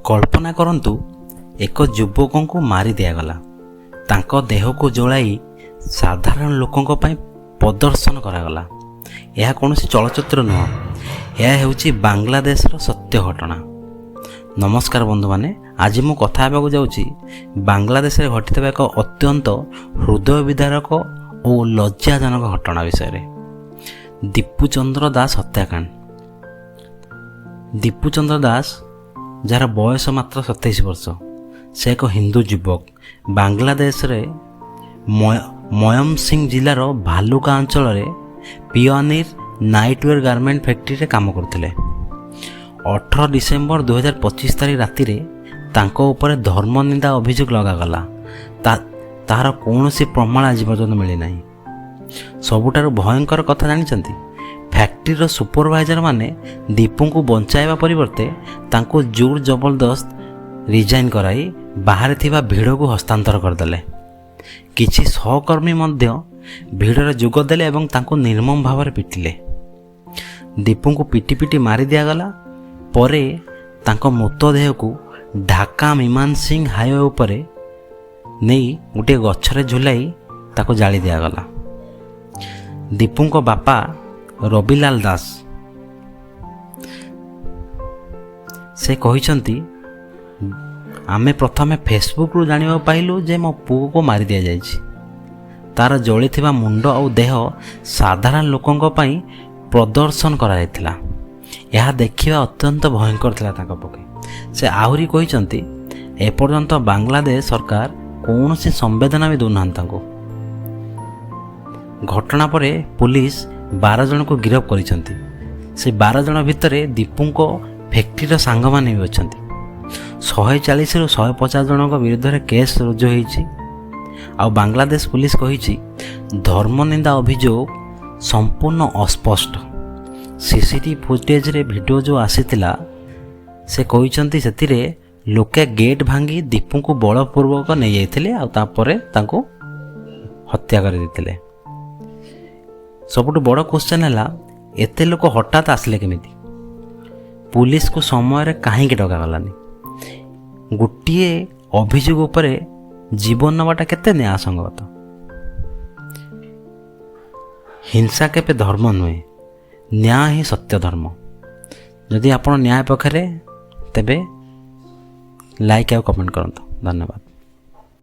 କଳ୍ପନା କରନ୍ତୁ ଏକ ଯୁବକଙ୍କୁ ମାରି ଦିଆଗଲା। ତାଙ୍କ ଦେହକୁ ଜଳାଇ ସାଧାରଣ ଲୋକଙ୍କ ପାଇଁ ପ୍ରଦର୍ଶନ କରାଗଲା। ଏହା କୌଣସି ଚଳଚ୍ଚିତ୍ର ନୁହଁ, ଏହା ହେଉଛି ବାଂଲାଦେଶର ସତ୍ୟ ଘଟଣା। ନମସ୍କାର ବନ୍ଧୁମାନେ, ଆଜି ମୁଁ କଥା ହେବାକୁ ଯାଉଛି ବାଂଲାଦେଶରେ ଘଟିଥିବା ଏକ ଅତ୍ୟନ୍ତ ହୃଦୟ ବିଦାରକ ଓ ଲଜ୍ଜାଜନକ ଘଟଣା ବିଷୟରେ। ଦୀପୁଚନ୍ଦ୍ର ଦାସ ହତ୍ୟାକାଣ୍ଡ। ଦୀପୁଚନ୍ଦ୍ର ଦାସ, ଯାହାର ବୟସ ମାତ୍ର 27 ବର୍ଷ, ସେ ଏକ ହିନ୍ଦୁ ଯୁବକ। ବାଂଲାଦେଶରେ ମୟମସିଂହ ଜିଲ୍ଲାର ଭାଲୁକା ଅଞ୍ଚଳରେ ପିଓନିର ନାଇଟୱେର ଗାର୍ମେଣ୍ଟ ଫ୍ୟାକ୍ଟ୍ରିରେ କାମ କରୁଥିଲେ। 18 ଡିସେମ୍ବର 2025 ତାରିଖ ରାତିରେ ତାଙ୍କ ଉପରେ ଧର୍ମନିନ୍ଦା ଅଭିଯୋଗ ଲଗାଗଲା। ତାହାର କୌଣସି ପ୍ରମାଣ ଆଜି ପର୍ଯ୍ୟନ୍ତ ମିଳିନାହିଁ। ସବୁଠାରୁ ଭୟଙ୍କର କଥା ଜାଣିଛନ୍ତି, ଫ୍ୟାକ୍ଟ୍ରିର ସୁପରଭାଇଜର ମାନେ ଦୀପୁଙ୍କୁ ବଞ୍ଚାଇବା ପରିବର୍ତ୍ତେ ତାଙ୍କୁ ଜୋର ଜବରଦସ୍ତ ରିଜାଇନ୍ କରାଇ ବାହାରେ ଥିବା ଭିଡ଼କୁ ହସ୍ତାନ୍ତର କରିଦେଲେ। କିଛି ସହକର୍ମୀ ମଧ୍ୟ ଭିଡ଼ରେ ଯୋଗ ଦେଲେ ଏବଂ ତାଙ୍କୁ ନିର୍ମମ ଭାବରେ ପିଟିଲେ। ଦୀପୁଙ୍କୁ ପିଟି ପିଟି ମାରି ଦିଆଗଲା। ପରେ ତାଙ୍କ ମୃତଦେହକୁ ଢାକା ମୀମାଂସିଂ ହାଇୱେ ଉପରେ ନେଇ ଗୋଟିଏ ଗଛରେ ଝୁଲାଇ ତାକୁ ଜାଳି ଦିଆଗଲା। ଦୀପୁଙ୍କ ବାପା ରବିଲାଲ ଦାସ ସେ କହିଛନ୍ତି, ଆମେ ପ୍ରଥମେ ଫେସବୁକ୍ରୁ ଜାଣିବାକୁ ପାଇଲୁ ଯେ ମୋ ପୁଅକୁ ମାରି ଦିଆଯାଇଛି। ତା'ର ଜଳିଥିବା ମୁଣ୍ଡ ଆଉ ଦେହ ସାଧାରଣ ଲୋକଙ୍କ ପାଇଁ ପ୍ରଦର୍ଶନ କରାଯାଇଥିଲା। ଏହା ଦେଖିବା ଅତ୍ୟନ୍ତ ଭୟଙ୍କର ଥିଲା ତାଙ୍କ ପକ୍ଷେ। ସେ ଆହୁରି କହିଛନ୍ତି, ଏପର୍ଯ୍ୟନ୍ତ ବାଂଲାଦେଶ ସରକାର କୌଣସି ସମ୍ବେଦନା ବି ଦେଉନାହାନ୍ତି ତାଙ୍କୁ। ଘଟଣା ପରେ ପୁଲିସ 12 ଜଣଙ୍କୁ ଗିରଫ କରିଛନ୍ତି। ସେ 12 ଜଣ ଭିତରେ ଦୀପୁଙ୍କ ଫ୍ୟାକ୍ଟ୍ରିର ସାଙ୍ଗମାନେ ବି ଅଛନ୍ତି। 140ରୁ 150 ଜଣଙ୍କ ବିରୁଦ୍ଧରେ କେସ୍ ରୁଜୁ ହୋଇଛି। ଆଉ ବାଂଲାଦେଶ ପୁଲିସ କହିଛି, ଧର୍ମନିନ୍ଦା ଅଭିଯୋଗ ସମ୍ପୂର୍ଣ୍ଣ ଅସ୍ପଷ୍ଟ। ସିସିଟିଭି ଫୁଟେଜରେ ଭିଡ଼ିଓ ଯେଉଁ ଆସିଥିଲା, ସେ କହିଛନ୍ତି ସେଥିରେ ଲୋକେ ଗେଟ୍ ଭାଙ୍ଗି ଦୀପୁଙ୍କୁ ବଳପୂର୍ବକ ନେଇଯାଇଥିଲେ ଆଉ ତାପରେ ତାଙ୍କୁ ହତ୍ୟା କରିଦେଇଥିଲେ। ସବୁଠୁ ବଡ଼ କ୍ୱେଶ୍ଚନ୍ ହେଲା, ଏତେ ଲୋକ ହଠାତ୍ ଆସିଲେ କେମିତି? ପୁଲିସକୁ ସମୟରେ କାହିଁକି ଡକାଗଲାନି? ଗୋଟିଏ ଅଭିଯୋଗ ଉପରେ ଜୀବନ ନେବାଟା କେତେ ନ୍ୟାୟସଙ୍ଗତ? ହିଂସା କେବେ ଧର୍ମ ନୁହେଁ, ନ୍ୟାୟ ହିଁ ସତ୍ୟ ଧର୍ମ। ଯଦି ଆପଣ ନ୍ୟାୟ ପକ୍ଷରେ, ତେବେ ଲାଇକ୍ ଆଉ କମେଣ୍ଟ କରନ୍ତୁ। ଧନ୍ୟବାଦ।